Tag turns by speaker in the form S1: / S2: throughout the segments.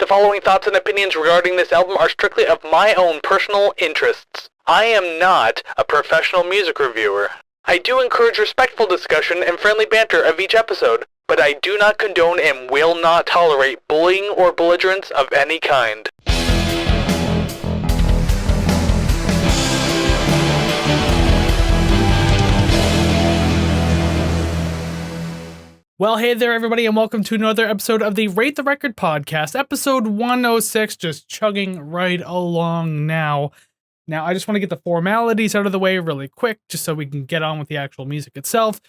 S1: The following thoughts and opinions regarding this album are strictly of my own personal interests. I am not a professional music reviewer. I do encourage respectful discussion and friendly banter of each episode, but I do not condone and will not tolerate bullying or belligerence of any kind.
S2: Well, hey there, everybody, and welcome to another episode of the Rate the Record podcast, episode 106, just chugging right along now. Now, I just want to get the formalities out of the way really quick, just so we can get on with the actual music itself.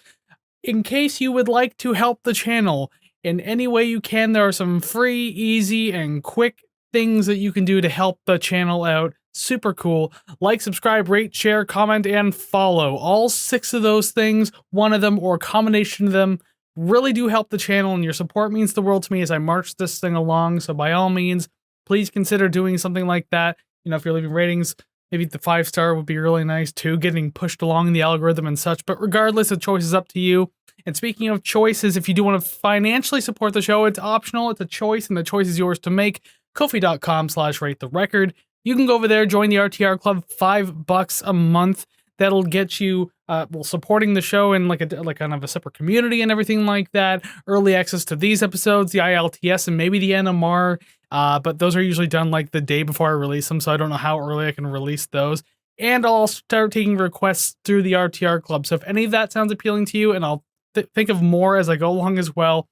S2: In case you would like to help the channel in any way you can, there are some free, easy, and quick things that you can do to help the channel out. Super cool. Like, subscribe, rate, share, comment, and follow. All 6 of those things, one of them, or a combination of them, really do help the channel, and your support means the world to me as I march this thing along. So by all means, please consider doing something like that. You know, if you're leaving ratings, maybe the 5-star would be really nice too, getting pushed along in the algorithm and such. But regardless, the choice is up to you. And speaking of choices, if you do want to financially support the show, it's optional. It's a choice, and the choice is yours to make. Ko-fi.com/ratetherecord. You can go over there, join the RTR Club, $5 a month. That'll get you supporting the show in like kind of a separate community and everything like that. Early access to these episodes, the ILTS, and maybe the NMR. But those are usually done like the day before I release them, so I don't know how early I can release those. And I'll start taking requests through the RTR Club. So if any of that sounds appealing to you, and I'll think of more as I go along as well,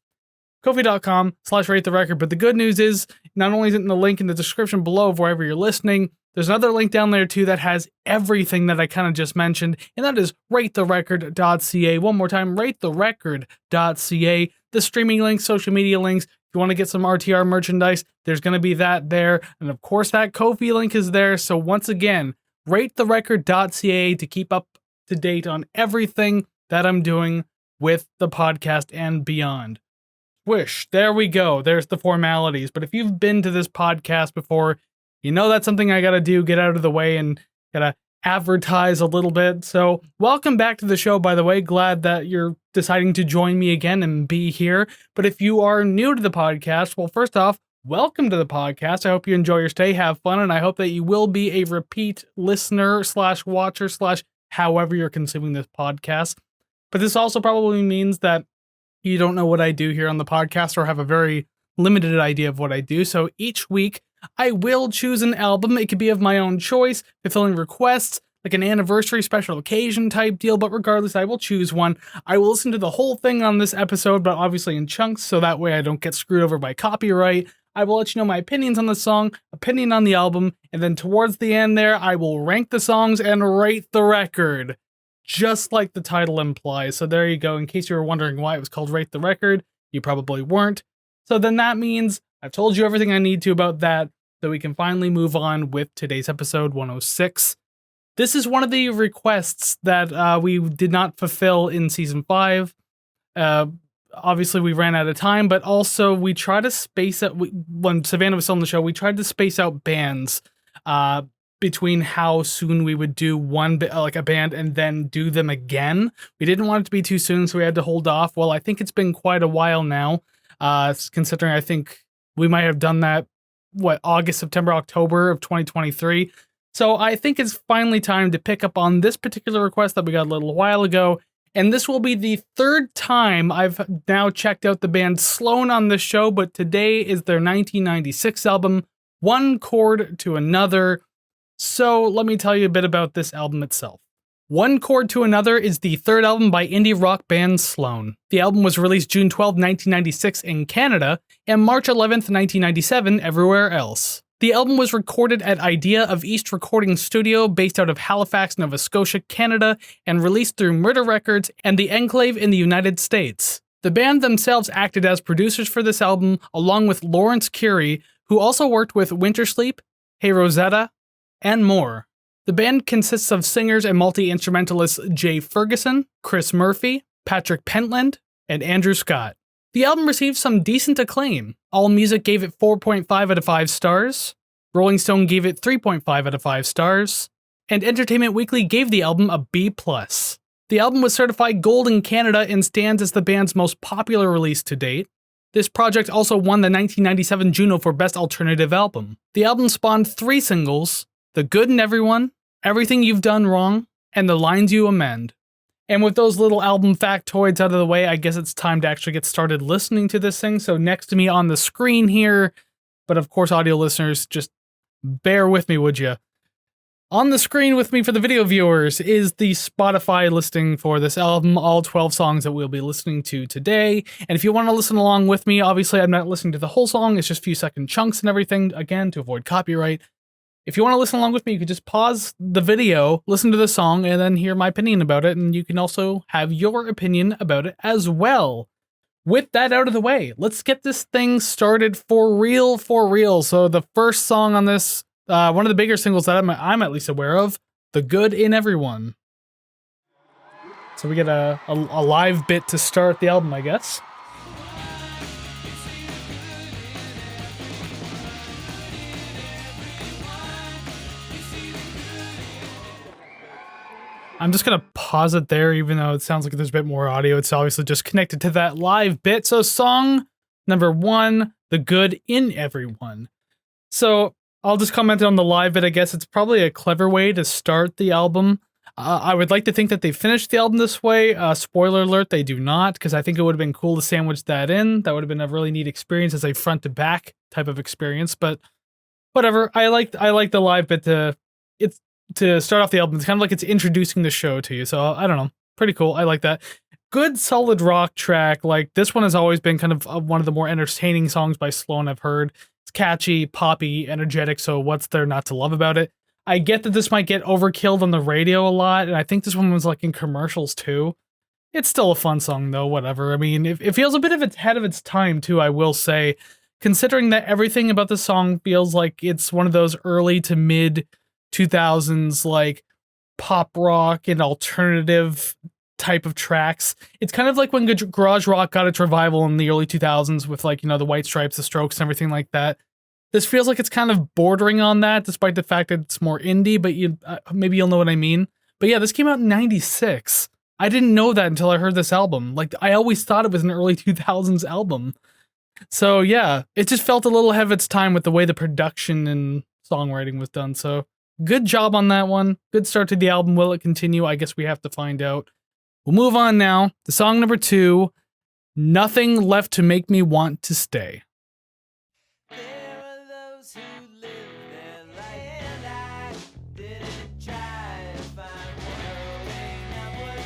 S2: Ko-fi.com/ratetherecord. But the good news is, not only is it in the link in the description below of wherever you're listening, there's another link down there too that has everything that I kind of just mentioned, and that is ratetherecord.ca. One more time, ratetherecord.ca. The streaming links, social media links. If you want to get some RTR merchandise, there's going to be that there. And of course, that Ko-fi link is there. So once again, ratetherecord.ca to keep up to date on everything that I'm doing with the podcast and beyond. Wish. There we go. There's the formalities. But if you've been to this podcast before, you know that's something I gotta do, get out of the way, and gotta advertise a little bit. So welcome back to the show, by the way. Glad that you're deciding to join me again and be here. But if you are new to the podcast, well, first off, welcome to the podcast. I hope you enjoy your stay, have fun, and I hope that you will be a repeat listener / watcher / however you're consuming this podcast. But this also probably means that you don't know what I do here on the podcast or have a very limited idea of what I do. So each week, I will choose an album. It could be of my own choice, fulfilling requests, like an anniversary special occasion type deal, but regardless, I will choose one. I will listen to the whole thing on this episode, but obviously in chunks, so that way I don't get screwed over by copyright. I will let you know my opinions on the song, opinion on the album, and then towards the end there, I will rank the songs and rate the record, just like the title implies. So there you go. In case you were wondering why it was called Rate the Record, you probably weren't. So then that means I've told you everything I need to about that, so we can finally move on with today's episode 106. This is one of the requests that we did not fulfill in season 5. Obviously, we ran out of time, but also we try to space out, when Savannah was still on the show, we tried to space out bands between how soon we would do a band and then do them again. We didn't want it to be too soon, so we had to hold off. Well, I think it's been quite a while now, considering I think we might have done that, August, September, October of 2023. So I think it's finally time to pick up on this particular request that we got a little while ago. And this will be the 3rd time I've now checked out the band Sloan on this show, but today is their 1996 album, One Chord to Another. So let me tell you a bit about this album itself. One Chord to Another is the 3rd album by indie rock band Sloan. The album was released June 12, 1996 in Canada, and March 11, 1997 everywhere else. The album was recorded at Idea of East Recording Studio based out of Halifax, Nova Scotia, Canada, and released through Murder Records and The Enclave in the United States. The band themselves acted as producers for this album, along with Lawrence Curie, who also worked with Wintersleep, Hey Rosetta, and more. The band consists of singers and multi-instrumentalists Jay Ferguson, Chris Murphy, Patrick Pentland, and Andrew Scott. The album received some decent acclaim. AllMusic gave it 4.5 out of 5 stars, Rolling Stone gave it 3.5 out of 5 stars, and Entertainment Weekly gave the album a B+. The album was certified gold in Canada and stands as the band's most popular release to date. This project also won the 1997 Juno for Best Alternative Album. The album spawned 3 singles: The Good in Everyone, Everything You've Done Wrong, and The Lines You Amend. And with those little album factoids out of the way, I guess it's time to actually get started listening to this thing. So next to me on the screen here, but of course audio listeners, just bear with me, would you? On the screen with me for the video viewers is the Spotify listing for this album, all 12 songs that we'll be listening to today. And if you want to listen along with me, obviously I'm not listening to the whole song, it's just a few second chunks and everything, again, to avoid copyright. If you want to listen along with me, you can just pause the video, listen to the song, and then hear my opinion about it, and you can also have your opinion about it as well. With that out of the way, let's get this thing started for real, for real. So the first song on this, one of the bigger singles that I'm at least aware of, The Good in Everyone. So we get a live bit to start the album, I guess. I'm just going to pause it there, even though it sounds like there's a bit more audio. It's obviously just connected to that live bit. So song number 1, The Good in Everyone. So I'll just comment on the live bit. I guess it's probably a clever way to start the album. I would like to think that they finished the album this way. Spoiler alert, they do not, because I think it would have been cool to sandwich that in. That would have been a really neat experience as a front to back type of experience, but whatever. I like the live bit to start off the album. It's kind of like it's introducing the show to you. So I don't know. Pretty cool. I like that. Good solid rock track. Like this one has always been kind of one of the more entertaining songs by Sloan I've heard. It's catchy, poppy, energetic. So what's there not to love about it? I get that this might get overkilled on the radio a lot. And I think this one was like in commercials too. It's still a fun song though. Whatever. I mean, it feels a bit of ahead of its time too, I will say, considering that everything about the song feels like it's one of those early to mid 2000s like pop rock and alternative type of tracks. It's kind of like when garage rock got its revival in the early 2000s with like, you know, the White Stripes, the Strokes, and everything like that. This feels like it's kind of bordering on that, despite the fact that it's more indie, but maybe you'll know what I mean. But yeah, this came out in 96. I didn't know that until I heard this album. Like, I always thought it was an early 2000s album. So yeah, it just felt a little ahead of its time with the way the production and songwriting was done. So good job on that one. Good start to the album. Will it continue? I guess we have to find out. We'll move on now to song number 2, Nothing Left to Make Me Want to Stay.
S3: There are those who live their life, and I didn't try to find one thing that was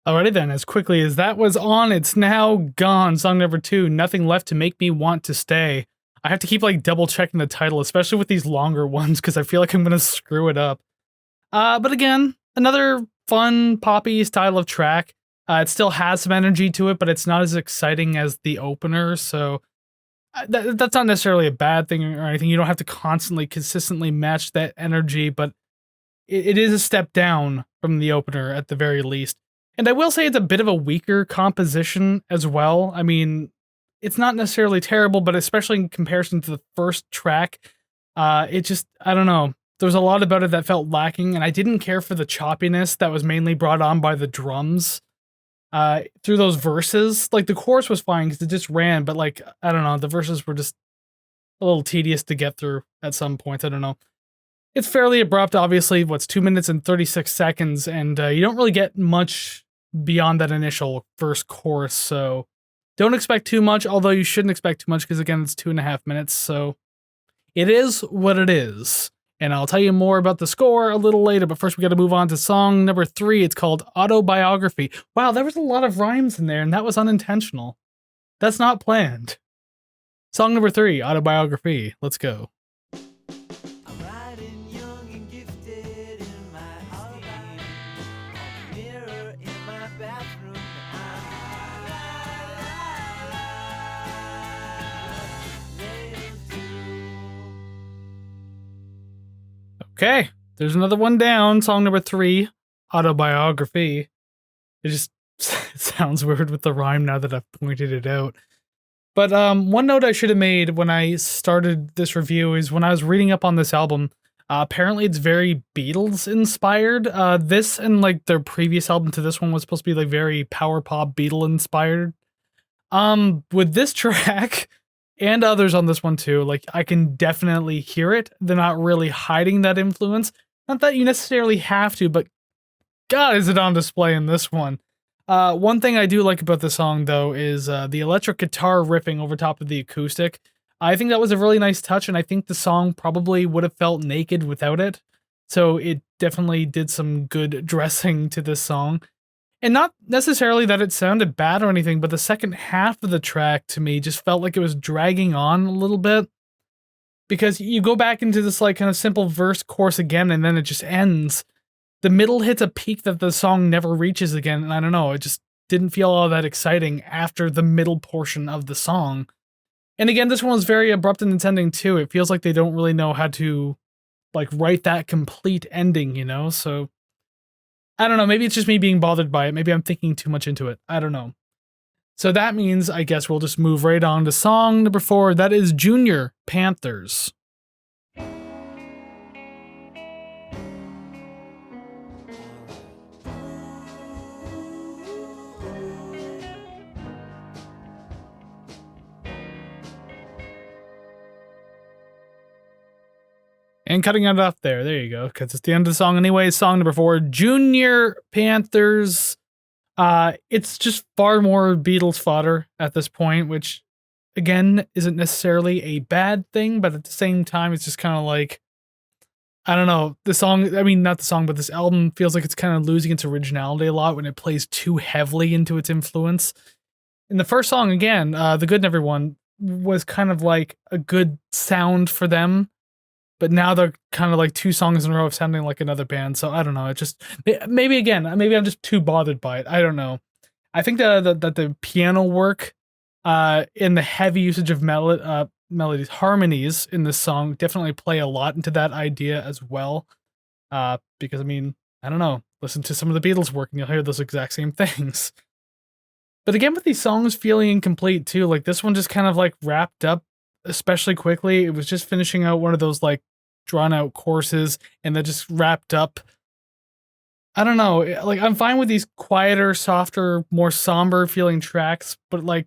S2: Alrighty then, as quickly as that was on, it's now gone. Song number 2, Nothing Left to Make Me Want to Stay. I have to keep like double checking the title, especially with these longer ones, because I feel like I'm going to screw it up. But again, another fun poppy style of track. It still has some energy to it, but it's not as exciting as the opener. So that's not necessarily a bad thing or anything. You don't have to constantly, consistently match that energy, but it is a step down from the opener at the very least. And I will say it's a bit of a weaker composition as well. I mean, it's not necessarily terrible, but especially in comparison to the first track, it just, I don't know. There was a lot about it that felt lacking, and I didn't care for the choppiness that was mainly brought on by the drums through those verses. Like, the chorus was fine because it just ran, but like, I don't know, the verses were just a little tedious to get through at some points. I don't know. It's fairly abrupt, obviously. What's 2 minutes and 36 seconds, and you don't really get much beyond that initial first chorus, so don't expect too much, although you shouldn't expect too much because, again, it's 2.5 minutes, so it is what it is. And I'll tell you more about the score a little later, but first we got to move on to song number 3. It's called Autobiography. Wow, there was a lot of rhymes in there, and that was unintentional. That's not planned. Song number 3, Autobiography. Let's go.
S3: I'm riding young and gifted in my esteem. On the mirror in my bathroom,
S2: Okay, there's another one down. Song number 3, Autobiography. It just sounds weird with the rhyme now that I've pointed it out. But one note I should have made when I started this review is when I was reading up on this album, Apparently, it's very Beatles inspired. This and like their previous album to this one was supposed to be like very power pop Beatle inspired. With this track and others on this one too, like I can definitely hear it. They're not really hiding that influence. Not that you necessarily have to, but God, is it on display in this one. One thing I do like about the song though is the electric guitar riffing over top of the acoustic. I think that was a really nice touch, and I think the song probably would have felt naked without it. So it definitely did some good dressing to this song. And not necessarily that it sounded bad or anything, but the second half of the track to me just felt like it was dragging on a little bit. Because you go back into this like kind of simple verse chorus again, and then it just ends. The middle hits a peak that the song never reaches again, and I don't know, it just didn't feel all that exciting after the middle portion of the song. And again, this one was very abrupt in its ending too. It feels like they don't really know how to like write that complete ending, you know? So I don't know, maybe it's just me being bothered by it. Maybe I'm thinking too much into it. I don't know. So that means I guess we'll just move right on to song number 4. That is Junior Panthers. And cutting it off there. There you go. Because it's the end of the song anyway. Song number 4, Junior Panthers. It's just far more Beatles fodder at this point, which, again, isn't necessarily a bad thing, but at the same time, it's just kind of like, I don't know, the song, I mean, not the song, but this album feels like it's kind of losing its originality a lot when it plays too heavily into its influence. In the first song, again, The Good and Everyone was kind of like a good sound for them. But now they're kind of like 2 songs in a row of sounding like another band. So I don't know. It just maybe I'm just too bothered by it. I don't know. I think that the piano work, in the heavy usage of melodies, harmonies in this song definitely play a lot into that idea as well. Because I mean, I don't know. Listen to some of the Beatles work and you'll hear those exact same things. But again, with these songs feeling incomplete too, like this one just kind of like wrapped up especially quickly. It was just finishing out one of those like drawn out courses and that just wrapped up. I don't know, like I'm fine with these quieter, softer, more somber feeling tracks, but like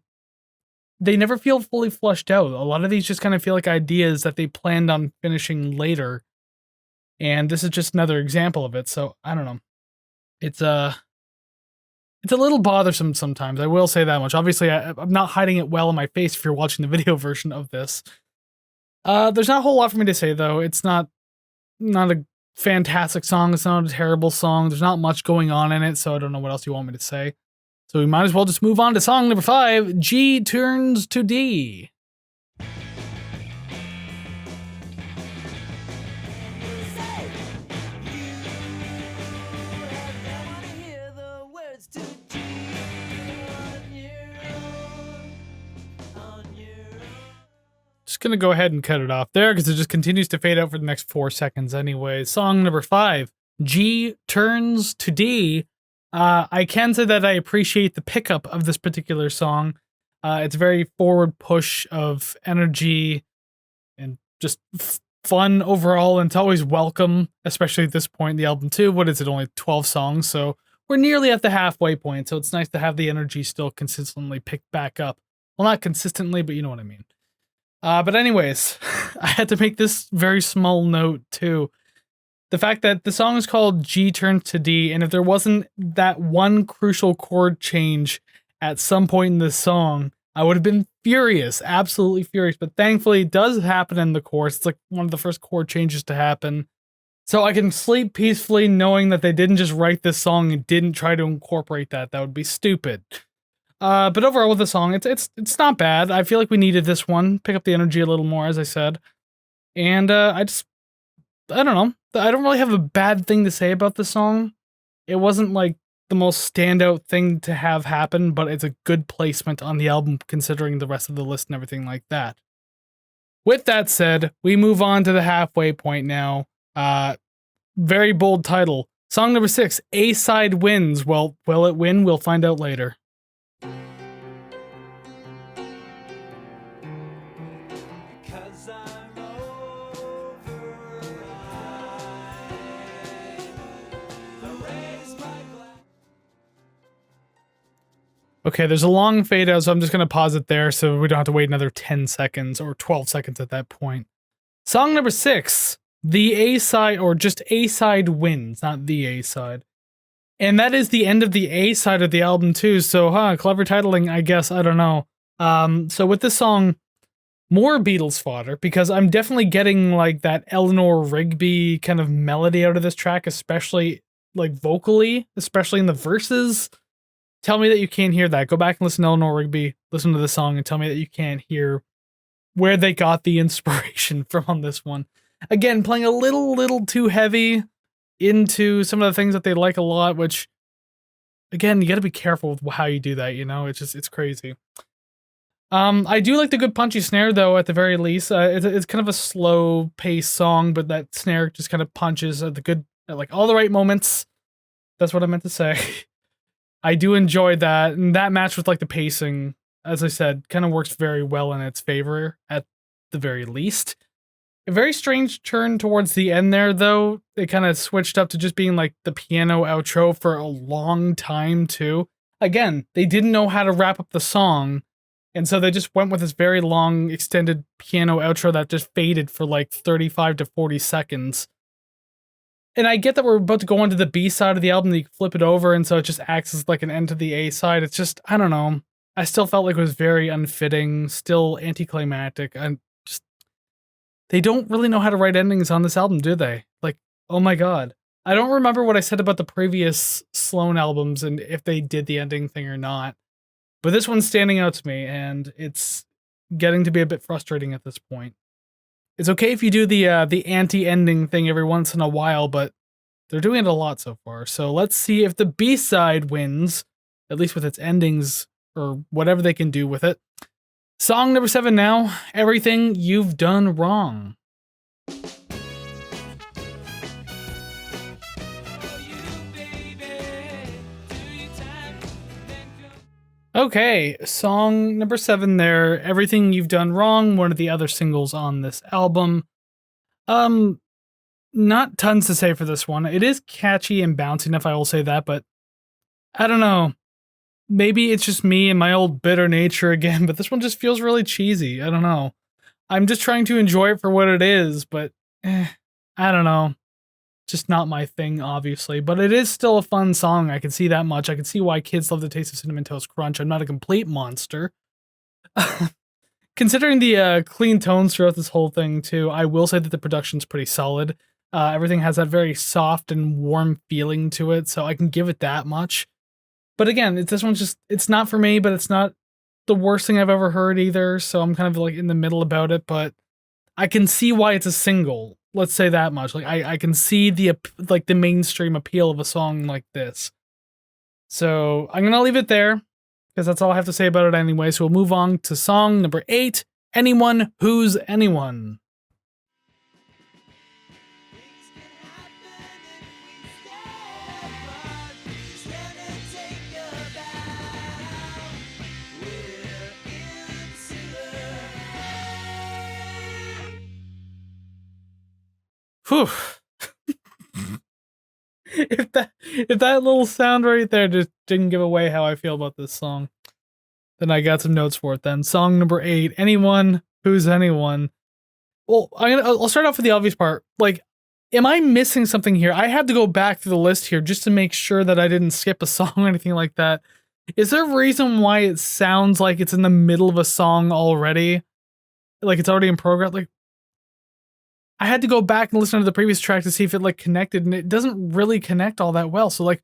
S2: they never feel fully flushed out. A lot of these just kind of feel like ideas that they planned on finishing later. And this is just another example of it. So I don't know. It's a little bothersome sometimes. I will say that much. Obviously, I'm not hiding it well in my face if you're watching the video version of this. There's not a whole lot for me to say, though. It's not a fantastic song. It's not a terrible song. There's not much going on in it, so I don't know what else you want me to say. So we might as well just move on to song number 5, G Turns to D. Just gonna go ahead and cut it off there because it just continues to fade out for the next 4 seconds anyway. Song number 5, G Turns to D. I can say that I appreciate the pickup of this particular song. It's a very forward push of energy and just fun overall, and it's always welcome, especially at this point in the album too. What is it, only 12 songs? So we're nearly at the halfway point, so it's nice to have the energy still consistently picked back up. Well, not consistently, but you know what I mean. But anyways, I had to make this very small note too. The fact that the song is called G Turns to D, and if there wasn't that one crucial chord change at some point in this song, I would have been furious, absolutely furious. But thankfully, it does happen in the chorus. It's like one of the first chord changes to happen. So I can sleep peacefully knowing that they didn't just write this song and didn't try to incorporate that. That would be stupid. But overall with the song, it's not bad. I feel like we needed this one. Pick up the energy a little more, as I said. And I don't know. I don't really have a bad thing to say about the song. It wasn't like the most standout thing to have happen, but it's a good placement on the album considering the rest of the list and everything like that. With that said, we move on to the halfway point now. Very bold title. Song number 6, A-Side Wins. Well, will it win? We'll find out later.
S3: 'Cause I'm over
S2: Okay, there's a long fade out, so I'm just going to pause it there so we don't have to wait another 10 seconds or 12 seconds at that point. Song number 6, the A-side, or just A-side wins, not the A-side. And that is the end of the A-side of the album too, so clever titling, I guess, I don't know. So with this song, more Beatles fodder, because I'm definitely getting like that Eleanor Rigby kind of melody out of this track, especially like vocally, especially in the verses. Tell me that you can't hear that. Go back and listen to Eleanor Rigby, listen to the song, and tell me that you can't hear where they got the inspiration from on this one. Again, playing a little too heavy into some of the things that they like a lot, which, again, you gotta be careful with how you do that, you know? It's crazy. I do like the good punchy snare, though, at the very least. It's kind of a slow-paced song, but that snare just kind of punches at like, all the right moments. That's what I meant to say. I do enjoy that, and that match with like the pacing, as I said, kind of works very well in its favor at the very least. A very strange turn towards the end there, though. It kind of switched up to just being like the piano outro for a long time too. Again, they didn't know how to wrap up the song, and so they just went with this very long extended piano outro that just faded for like 35 to 40 seconds. And I get that we're about to go on to the B side of the album, you flip it over, and so it just acts as like an end to the A side. It's just, I don't know. I still felt like it was very unfitting, still anticlimactic. They don't really know how to write endings on this album, do they? Like, oh my god. I don't remember what I said about the previous Sloan albums and if they did the ending thing or not. But this one's standing out to me, and it's getting to be a bit frustrating at this point. It's okay if you do the anti-ending thing every once in a while, but they're doing it a lot so far. So let's see if the B-side wins, at least with its endings, or whatever they can do with it. Song number 7 now, Everything You've Done Wrong. Okay, song number 7 there, Everything You've Done Wrong, one of the other singles on this album. Not tons to say for this one. It is catchy and bouncy enough, I will say that, but I don't know. Maybe it's just me and my old bitter nature again, but this one just feels really cheesy. I don't know. I'm just trying to enjoy it for what it is, but I don't know. Just not my thing, obviously, but it is still a fun song. I can see that much. I can see why kids love the taste of Cinnamon Toast Crunch. I'm not a complete monster. Considering the clean tones throughout this whole thing, too, I will say that the production's pretty solid. Everything has that very soft and warm feeling to it, so I can give it that much. But again, this one's just, it's not for me, but it's not the worst thing I've ever heard either, so I'm kind of like in the middle about it, but I can see why it's a single. Let's say that much. Like I can see the mainstream appeal of a song like this. So I'm gonna leave it there because that's all I have to say about it anyway. So we'll move on to song number 8, Anyone Who's Anyone. Whew. If that little sound right there just didn't give away how I feel about this song, then I got some notes for it then. Song number 8, Anyone Who's Anyone. Well, I'll start off with the obvious part. Like, am I missing something here? I had to go back through the list here just to make sure that I didn't skip a song or anything like that. Is there a reason why it sounds like it's in the middle of a song already? Like it's already in progress? Like, I had to go back and listen to the previous track to see if it like connected, and it doesn't really connect all that well. So like,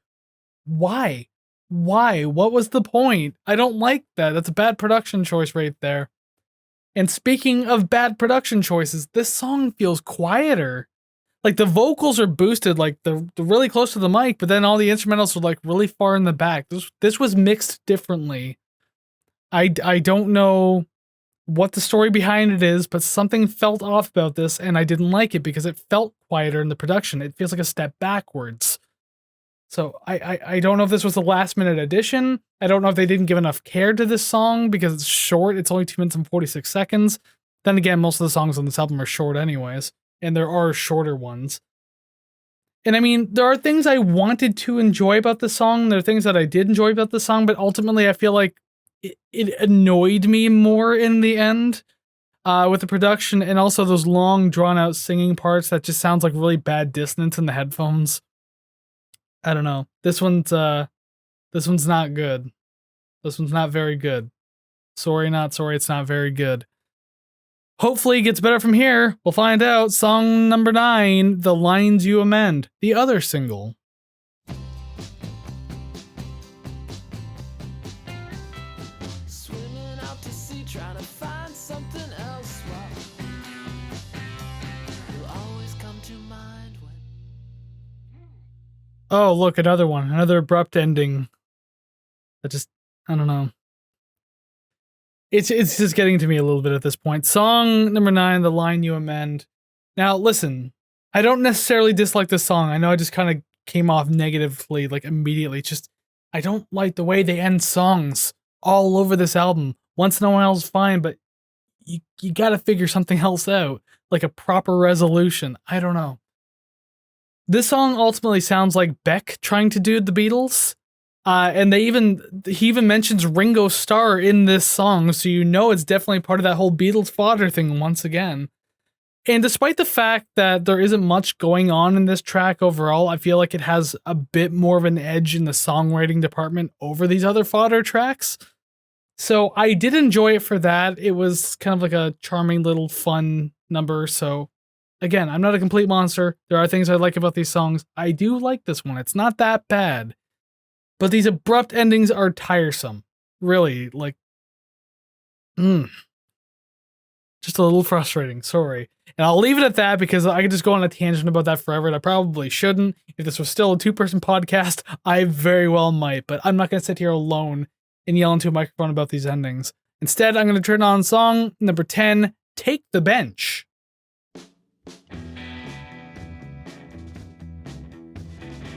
S2: why? What was the point? I don't like that. That's a bad production choice right there. And speaking of bad production choices, this song feels quieter. Like the vocals are boosted, like they're really close to the mic, but then all the instrumentals are like really far in the back. This was mixed differently. I don't know what the story behind it is, but something felt off about this, and I didn't like it because it felt quieter in the production. It feels like a step backwards. So I don't know if this was a last-minute addition. I don't know if they didn't give enough care to this song because it's short. It's only 2 minutes and 46 seconds. Then again, most of the songs on this album are short anyways, and there are shorter ones. And I mean, there are things I wanted to enjoy about the song. There are things that I did enjoy about the song, but ultimately I feel like it annoyed me more in the end with the production and also those long, drawn-out singing parts that just sounds like really bad dissonance in the headphones. I don't know. This one's not good. This one's not very good. Sorry, not sorry, it's not very good. Hopefully it gets better from here. We'll find out. Song number 9, The Lines You Amend, the other single.
S3: Swimming out to sea, trying to find something else. You'll always come to mind when.
S2: Oh, look, another one. Another abrupt ending. That just, I don't know. It's just getting to me a little bit at this point. Song number 9, The Line You Amend. Now, listen, I don't necessarily dislike this song. I know I just kind of came off negatively, like, immediately. Just, I don't like the way they end songs all over this album. Once in a while is fine, but you gotta figure something else out. Like a proper resolution. I don't know. This song ultimately sounds like Beck trying to do the Beatles. And he even mentions Ringo Starr in this song, so you know it's definitely part of that whole Beatles fodder thing once again. And despite the fact that there isn't much going on in this track overall, I feel like it has a bit more of an edge in the songwriting department over these other fodder tracks. So I did enjoy it for that. It was kind of like a charming little fun number. So again, I'm not a complete monster. There are things I like about these songs. I do like this one. It's not that bad. But these abrupt endings are tiresome. Really, like, just a little frustrating, sorry. And I'll leave it at that because I could just go on a tangent about that forever, and I probably shouldn't. If this was still a 2-person podcast, I very well might, but I'm not going to sit here alone and yell into a microphone about these endings. Instead, I'm going to turn on song number 10, Take the Bench.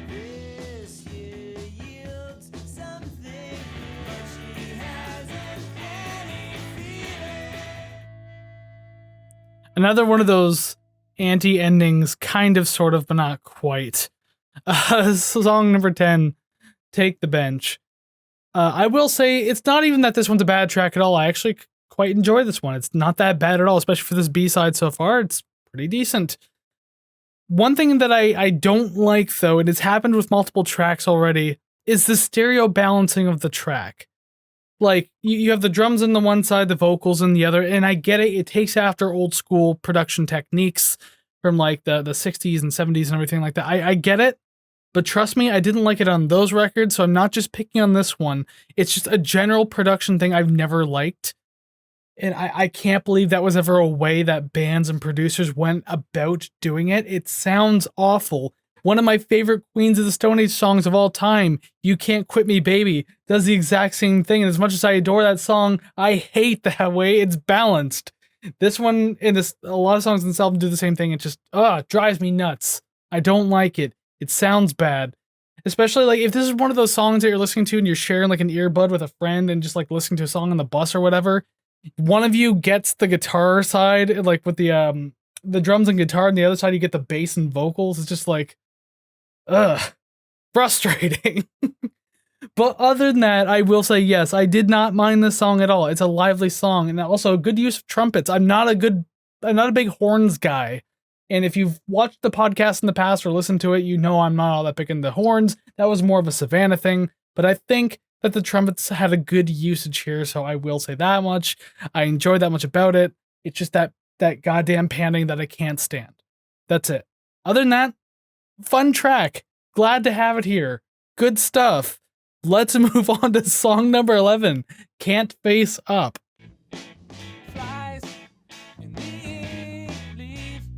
S3: This year yields something, but she hasn't any feeling.
S2: Another one of those anti-endings, kind of, sort of, but not quite. Song number 10, Take the Bench. I will say, it's not even that this one's a bad track at all. I actually quite enjoy this one. It's not that bad at all, especially for this B-side so far. It's pretty decent. One thing that I don't like, though, and it's happened with multiple tracks already, is the stereo balancing of the track. Like, you have the drums on the one side, the vocals on the other, and I get it. It takes after old school production techniques from, like, the 60s and 70s and everything like that. I get it. But trust me, I didn't like it on those records, so I'm not just picking on this one. It's just a general production thing I've never liked. And I can't believe that was ever a way that bands and producers went about doing it. It sounds awful. One of my favorite Queens of the Stone Age songs of all time, You Can't Quit Me Baby, does the exact same thing. And as much as I adore that song, I hate that way. It's balanced. This one, and a lot of songs in this album do the same thing. It just, drives me nuts. I don't like it. It sounds bad. Especially, like, if this is one of those songs that you're listening to and you're sharing, like, an earbud with a friend and just, like, listening to a song on the bus or whatever, one of you gets the guitar side, like, with the drums and guitar, and the other side you get the bass and vocals. It's just, like, frustrating. But other than that, I will say, yes, I did not mind this song at all. It's a lively song, and also good use of trumpets. I'm not a big horns guy. And if you've watched the podcast in the past or listened to it, you know I'm not all that big into horns. That was more of a Savannah thing. But I think that the trumpets had a good usage here, so I will say that much. I enjoyed that much about it. It's just that goddamn panning that I can't stand. That's it. Other than that, fun track. Glad to have it here. Good stuff. Let's move on to song number 11, Can't Face Up.
S3: Flies in the air, leave.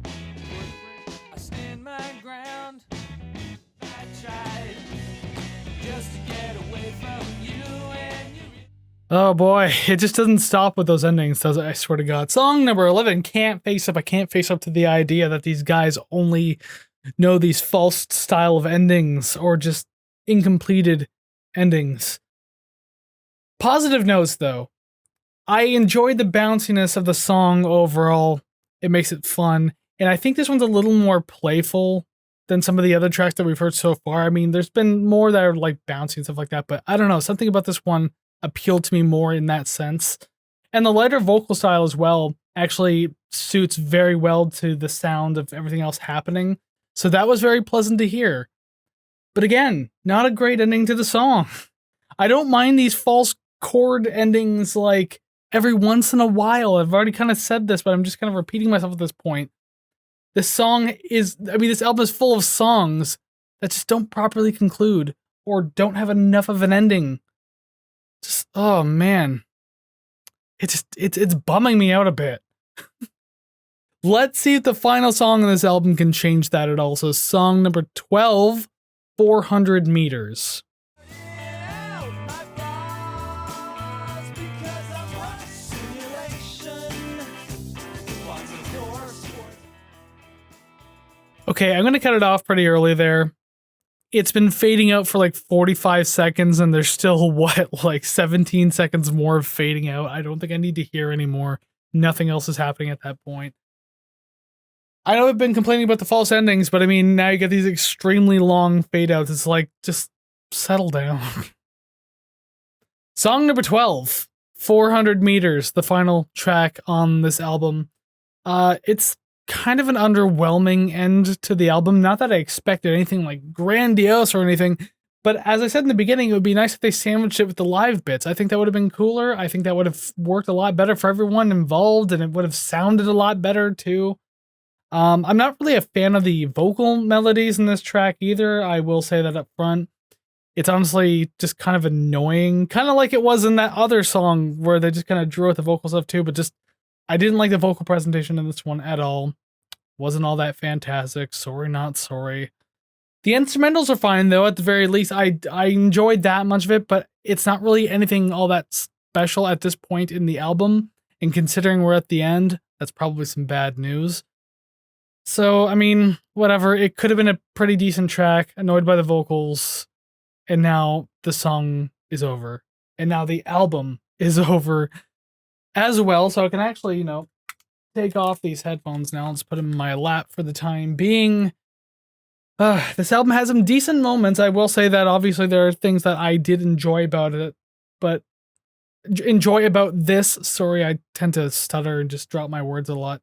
S3: I stand my ground. I tried just to get away from you and you.
S2: Oh boy, it just doesn't stop with those endings, does it? I swear to God. Song number 11, Can't Face Up. I can't face up to the idea that these guys only know these false style of endings or just incompleted endings. Positive notes, though. I enjoyed the bounciness of the song overall. It makes it fun. And I think this one's a little more playful than some of the other tracks that we've heard so far. I mean, there's been more that are like bouncy and stuff like that, but I don't know. Something about this one appealed to me more in that sense. And the lighter vocal style as well actually suits very well to the sound of everything else happening. So that was very pleasant to hear. But again, not a great ending to the song. I don't mind these false chord endings like every once in a while. I've already kind of said this, but I'm just kind of repeating myself at this point. This album is full of songs that just don't properly conclude or don't have enough of an ending. Just, oh man. It's bumming me out a bit. Let's see if the final song on this album can change that at all. So song number 12, 400 Meters. Okay, I'm going to cut it off pretty early there. It's been fading out for like 45 seconds and there's still, like 17 seconds more of fading out. I don't think I need to hear anymore. Nothing else is happening at that point. I know I've been complaining about the false endings, but I mean, now you get these extremely long fade outs. It's like, just settle down. Song number 12, 400 Meters, the final track on this album. It's kind of an underwhelming end to the album. Not that I expected anything like grandiose or anything, but as I said in the beginning, it would be nice if they sandwiched it with the live bits. I think that would have been cooler. I think that would have worked a lot better for everyone involved, and it would have sounded a lot better too. I'm not really a fan of the vocal melodies in this track either. I will say that up front. It's honestly just kind of annoying, kind of like it was in that other song where they just kind of drew out the vocal stuff too, but just I didn't like the vocal presentation in this one at all. Wasn't all that fantastic. Sorry, not sorry. The instrumentals are fine though. At the very least, I enjoyed that much of it, but it's not really anything all that special at this point in the album. And considering we're at the end, that's probably some bad news. So, I mean, whatever. It could have been a pretty decent track. Annoyed by the vocals. And now the song is over. And now the album is over as well. So I can actually, take off these headphones now. Let's put them in my lap for the time being. This album has some decent moments. I will say that obviously there are things that I did enjoy about it, but enjoy about this. Sorry, I tend to stutter and just drop my words a lot.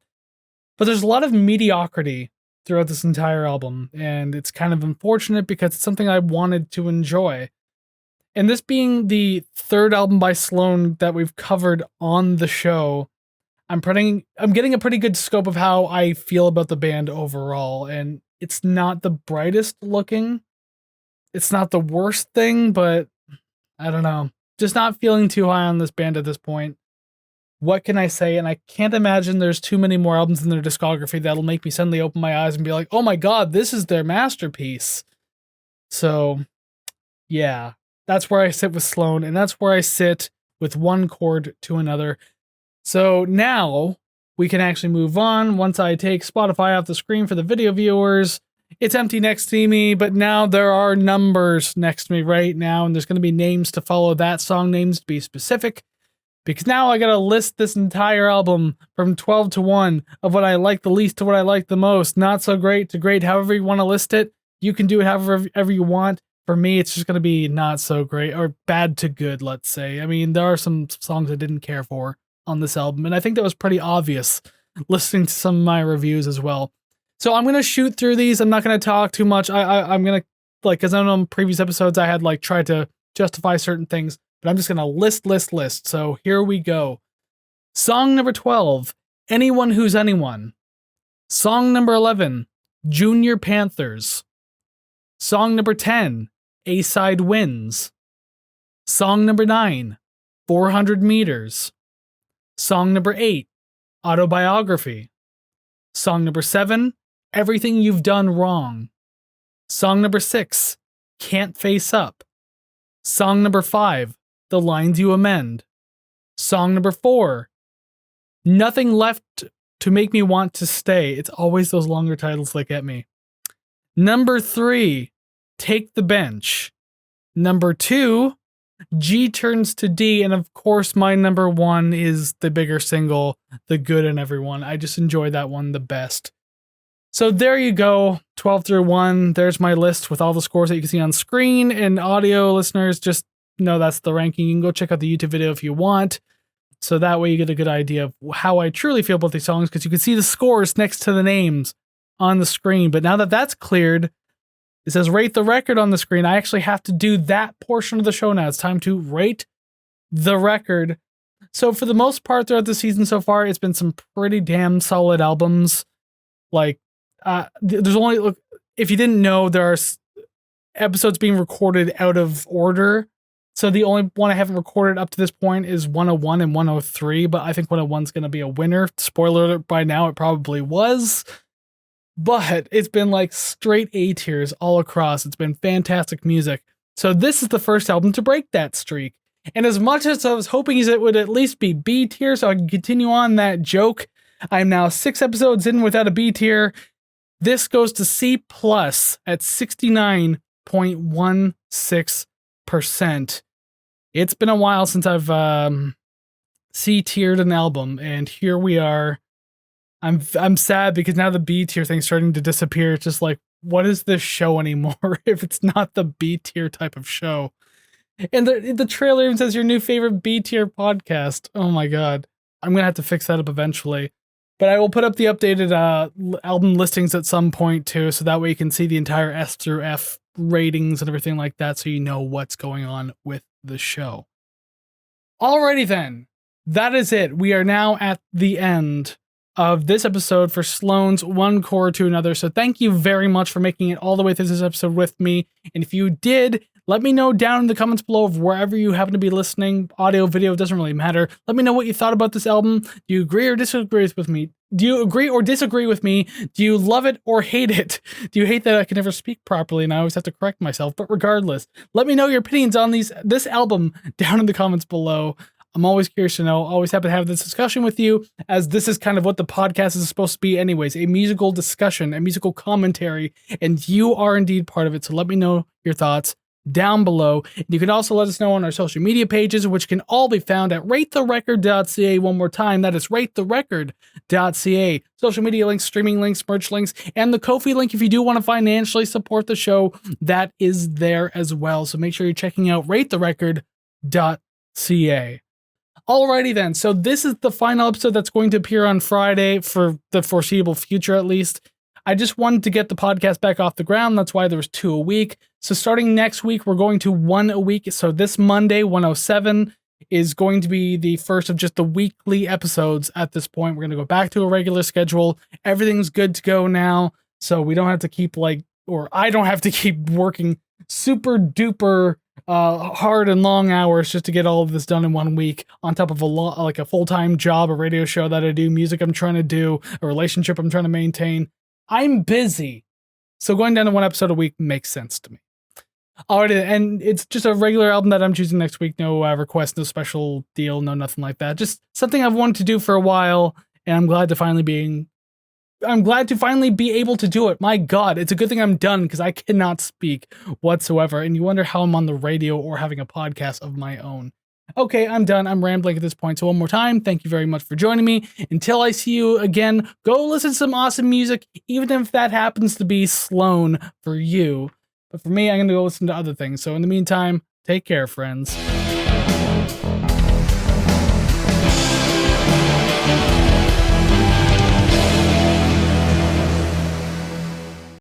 S2: But there's a lot of mediocrity throughout this entire album, and it's kind of unfortunate because it's something I wanted to enjoy. And this being the third album by Sloan that we've covered on the show, I'm getting a pretty good scope of how I feel about the band overall, and it's not the brightest looking. It's not the worst thing, but I don't know. Just not feeling too high on this band at this point. What can I say? And I can't imagine there's too many more albums in their discography that'll make me suddenly open my eyes and be like, oh my god, this is their masterpiece. So, yeah, that's where I sit with Sloan, and that's where I sit with one chord to another. So now we can actually move on. Once I take Spotify off the screen for the video viewers, it's empty next to me, but now there are numbers next to me right now, and there's going to be names to follow that, song names to be specific, because now I got to list this entire album from 12 to 1 of what I like the least to what I like the most. Not so great to great, however you want to list it. You can do it however you want. For me, it's just going to be not so great, or bad to good, let's say. I mean, there are some songs I didn't care for on this album, and I think that was pretty obvious listening to some of my reviews as well. So I'm going to shoot through these. I'm not going to talk too much. I'm going to, because I know in previous episodes I had tried to justify certain things, but I'm just going to list. So here we go. Song number 12, Anyone Who's Anyone. Song number 11, Junior Panthers. Song number 10, A-Side Wins. Song number 9, 400 Meters. Song number 8, Autobiography. Song number 7, Everything You've Done Wrong. Song number 6, Can't Face Up. Song number 5, The Lines You Amend. Song number 4, Nothing Left to Make Me Want to Stay. It's always those longer titles that get me. Number 3, Take the Bench. Number 2, G Turns to D, and of course my number 1 is the bigger single, The Good in Everyone. I just enjoy that one the best. So there you go, 12 through 1. There's my list with all the scores that you can see on screen. And audio listeners, just know that's the ranking. You can go check out the YouTube video if you want. So that way you get a good idea of how I truly feel about these songs, because you can see the scores next to the names on the screen. But now that that's cleared, it says rate the record on the screen. I actually have to do that portion of the show now. It's time to rate the record. So for the most part throughout the season so far, it's been some pretty damn solid albums. Like, there's only, look, if you didn't know, there are episodes being recorded out of order. So the only one I haven't recorded up to this point is 101 and 103, but I think 101 is going to be a winner. Spoiler alert, by now it probably was. But it's been like straight A tiers all across. It's been fantastic music. So this is the first album to break that streak. And as much as I was hoping it would at least be B tier so I can continue on that joke, I'm now 6 episodes in without a B tier. This goes to C plus at 69.16%. It's been a while since I've C tiered an album, and here we are. I'm sad because now the B tier thing's starting to disappear. It's just like, what is this show anymore if it's not the B tier type of show? And the trailer even says your new favorite B tier podcast. Oh my god. I'm gonna have to fix that up eventually. But I will put up the updated album listings at some point too, so that way you can see the entire S through F ratings and everything like that, so you know what's going on with the show. Alrighty then. That is it. We are now at the end of this episode for Sloan's One Chord to Another. So thank you very much for making it all the way through this episode with me. And if you did, let me know down in the comments below of wherever you happen to be listening. Audio, video, doesn't really matter. Let me know what you thought about this album. Do you agree or disagree with me? Do you agree or disagree with me? Do you love it or hate it? Do you hate that I can never speak properly and I always have to correct myself? But regardless, let me know your opinions on this album down in the comments below. I'm always curious to know, always happy to have this discussion with you, as this is kind of what the podcast is supposed to be anyways, a musical discussion, a musical commentary, and you are indeed part of it, so let me know your thoughts down below. And you can also let us know on our social media pages, which can all be found at ratetherecord.ca. One more time, that is ratetherecord.ca. Social media links, streaming links, merch links, and the Ko-fi link if you do want to financially support the show, that is there as well. So make sure you're checking out ratetherecord.ca. Alrighty then, so this is the final episode that's going to appear on Friday for the foreseeable future at least. I just wanted to get the podcast back off the ground, that's why there was 2 a week. So starting next week, we're going to 1 a week. So this Monday, 107, is going to be the first of just the weekly episodes at this point. We're going to go back to a regular schedule. Everything's good to go now, so we don't have to keep I don't have to keep working super duper hard and long hours just to get all of this done in 1 week, on top of a full-time job, a radio show that I do, music I'm trying to do, a relationship I'm trying to maintain. I'm busy, so going down to 1 episode a week makes sense to me. Alright, and it's just a regular album that I'm choosing next week. No request, no special deal, no nothing like that. Just something I've wanted to do for a while, and I'm glad to finally be able to do it. My god, it's a good thing I'm done, because I cannot speak whatsoever, and you wonder how I'm on the radio or having a podcast of my own. Okay, I'm done. I'm rambling at this point. So one more time, thank you very much for joining me. Until I see you again, go listen to some awesome music, even if that happens to be Sloan for you. But for me, I'm going to go listen to other things. So in the meantime, take care, friends.